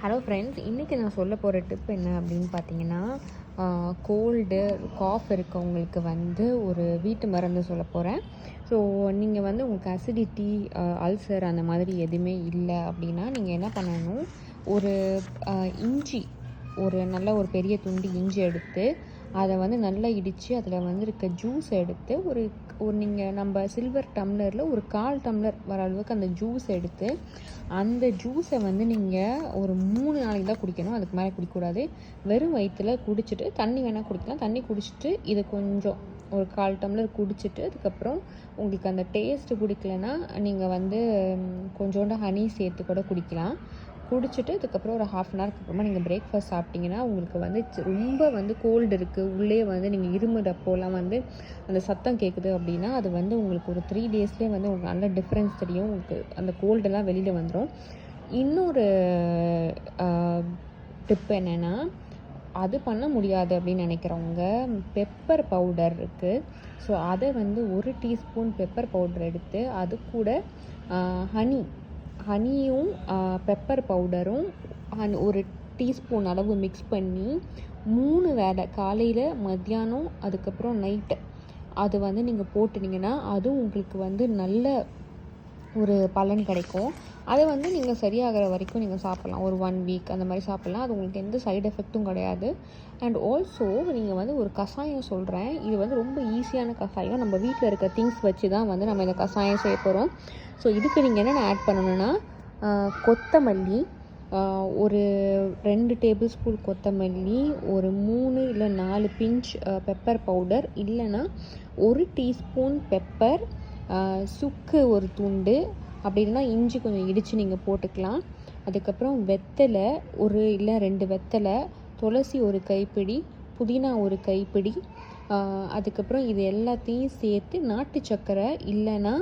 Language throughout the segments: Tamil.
ஹலோ ஃப்ரெண்ட்ஸ், இன்றைக்கி நான் சொல்ல போகிற டிப் என்ன அப்படின்னு பார்த்தீங்கன்னா, கோல்டு காஃப் இருக்கவங்களுக்கு வந்து ஒரு வீட்டு மருந்து சொல்ல போகிறேன். ஸோ நீங்கள் வந்து உங்களுக்கு அசிடிட்டி, அல்சர் அந்த மாதிரி எதுவுமே இல்லை அப்படின்னா நீங்கள் என்ன பண்ணணும், ஒரு இஞ்சி, ஒரு நல்ல ஒரு பெரிய துண்டு இஞ்சி எடுத்து அதை வந்து நல்லா இடித்து அதில் வந்து இருக்க ஜூஸ் எடுத்து ஒரு நீங்கள் நம்ம சில்வர் டம்ளரில் ஒரு 1/4 டம்ளர் வர அளவுக்கு அந்த ஜூஸ் எடுத்து அந்த ஜூஸை வந்து நீங்கள் ஒரு 3 நாளைக்கு தான் குடிக்கணும். அதுக்கு மேலே குடிக்கக்கூடாது. வெறும் வயிற்றில் குடிச்சிட்டு தண்ணி வேணால் குடிக்கலாம். தண்ணி குடிச்சிட்டு இதை கொஞ்சம் ஒரு 1/4 டம்ளர் குடிச்சிட்டு அதுக்கப்புறம் உங்களுக்கு அந்த டேஸ்ட்டு பிடிக்கலன்னா நீங்கள் வந்து கொஞ்சோண்டு ஹனி சேர்த்து கூட குடிக்கலாம். குடிச்சிட்டு அதுக்கப்புறம் ஒரு 1/2 அன் ஹவருக்கு அப்புறமா நீங்கள் பிரேக்ஃபாஸ்ட் சாப்பிட்டிங்கன்னா உங்களுக்கு வந்து ரொம்ப வந்து கோல்டு இருக்குது, உள்ளே வந்து நீங்கள் இருமுறப்போலாம் வந்து அந்த சத்தம் கேட்குது அப்படின்னா அது வந்து உங்களுக்கு ஒரு 3 டேஸ்லேயே வந்து உங்களுக்கு நல்ல டிஃப்ரென்ஸ் தெரியும். உங்களுக்கு அந்த கோல்டெல்லாம் வெளியில் வந்துடும். இன்னொரு டிப் என்னென்னா, அது பண்ண முடியாது அப்படின்னு நினைக்கிறவங்க பெப்பர் பவுடர் இருக்குது. ஸோ அதை வந்து 1 டீஸ்பூன் பெப்பர் பவுடர் எடுத்து அது கூட ஹனியும் பெப்பர் பவுடரும் ஒரு டீஸ்பூன் அளவு மிக்ஸ் பண்ணி 3 வேளை காலையில், மத்தியானம், அதுக்கப்புறம் நைட்டு அது வந்து நீங்கள் போட்டுனீங்கன்னா அதுவும் உங்களுக்கு வந்து நல்ல ஒரு பலன் கிடைக்கும். அதை வந்து நீங்கள் சரியாகிற வரைக்கும் நீங்கள் சாப்பிட்லாம். ஒரு 1 வீக் அந்த மாதிரி சாப்பிட்லாம். அது உங்களுக்கு எந்த சைடு எஃபெக்ட்டும் கிடையாது. அண்ட் ஆல்சோ நீங்கள் வந்து ஒரு கஷாயம் சொல்கிறேன். இது வந்து ரொம்ப ஈஸியான கஷாயம். நம்ம வீட்டில் இருக்க திங்ஸ் வச்சு தான் வந்து நம்ம இந்த கஷாயம் செய்ய போகிறோம். ஸோ இதுக்கு நீங்கள் என்னென்ன ஆட் பண்ணணுன்னா, கொத்தமல்லி, ஒரு 2 டேபிள் ஸ்பூன் கொத்தமல்லி, ஒரு 3 இல்லை 4 பிஞ்ச் பெப்பர் பவுடர், இல்லைன்னா 1 டீஸ்பூன் பெப்பர், சுக்கு ஒரு துண்டு, அப்படி இல்லைன்னா இஞ்சி கொஞ்சம் இடித்து நீங்கள் போட்டுக்கலாம். அதுக்கப்புறம் வெத்தலை ஒரு இல்லை 2 வெத்தலை, துளசி ஒரு கைப்பிடி, புதினா ஒரு கைப்பிடி, அதுக்கப்புறம் இது எல்லாத்தையும் சேர்த்து நாட்டு சர்க்கரை இல்லைன்னா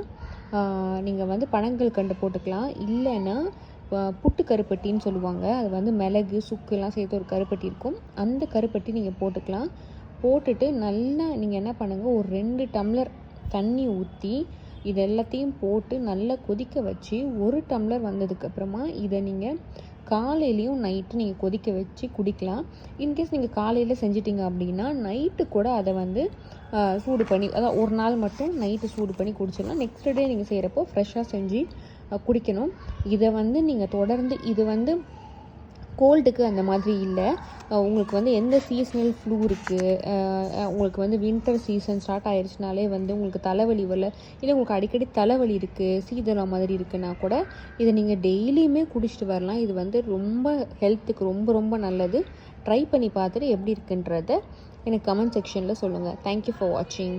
நீங்கள் வந்து பனங்கள் கண்டு போட்டுக்கலாம். இல்லைன்னா புட்டு கருப்பட்டின்னு சொல்லுவாங்க. அது வந்து மிளகு, சுக்குலாம் சேர்த்து ஒரு கருப்பட்டி இருக்கும். அந்த கருப்பட்டி நீங்கள் போட்டுக்கலாம். போட்டுட்டு நல்லா நீங்கள் என்ன பண்ணுங்கள், ஒரு 2 டம்ளர் தண்ணி ஊற்றி இது எல்லாத்தையும் போட்டு நல்லா கொதிக்க வச்சு 1 டம்ளர் வந்ததுக்கப்புறமா இதை நீங்கள் காலையிலையும் நைட்டு நீங்கள் கொதிக்க வச்சு குடிக்கலாம். இன்கேஸ் நீங்கள் காலையில் செஞ்சிட்டிங்க அப்படின்னா நைட்டு கூட அதை வந்து சூடு பண்ணி, அதான் ஒரு நாள் மட்டும் நைட்டு சூடு பண்ணி குடிச்சிடலாம். நெக்ஸ்ட் டே நீங்கள் செய்கிறப்போ ஃப்ரெஷ்ஷாக செஞ்சு குடிக்கணும். இதை வந்து நீங்கள் தொடர்ந்து, இது வந்து கோல்டுக்கு அந்த மாதிரி இல்லை. உங்களுக்கு வந்து எந்த சீசனல் ஃப்ளூ இருக்குது, உங்களுக்கு வந்து வின்டர் சீசன் ஸ்டார்ட் ஆயிடுச்சுனாலே வந்து உங்களுக்கு தலைவலி வரல, இல்லை உங்களுக்கு அடிக்கடி தலைவலி இருக்குது, சீதளம் மாதிரி இருக்குன்னா கூட இதை நீங்கள் டெய்லியுமே குடிச்சிட்டு வரலாம். இது வந்து ரொம்ப ஹெல்த்துக்கு ரொம்ப ரொம்ப நல்லது. ட்ரை பண்ணி பார்த்துட்டு எப்படி இருக்குன்றத எனக்கு கமெண்ட் செக்ஷனில் சொல்லுங்கள். தேங்க்யூ ஃபார் வாட்சிங்.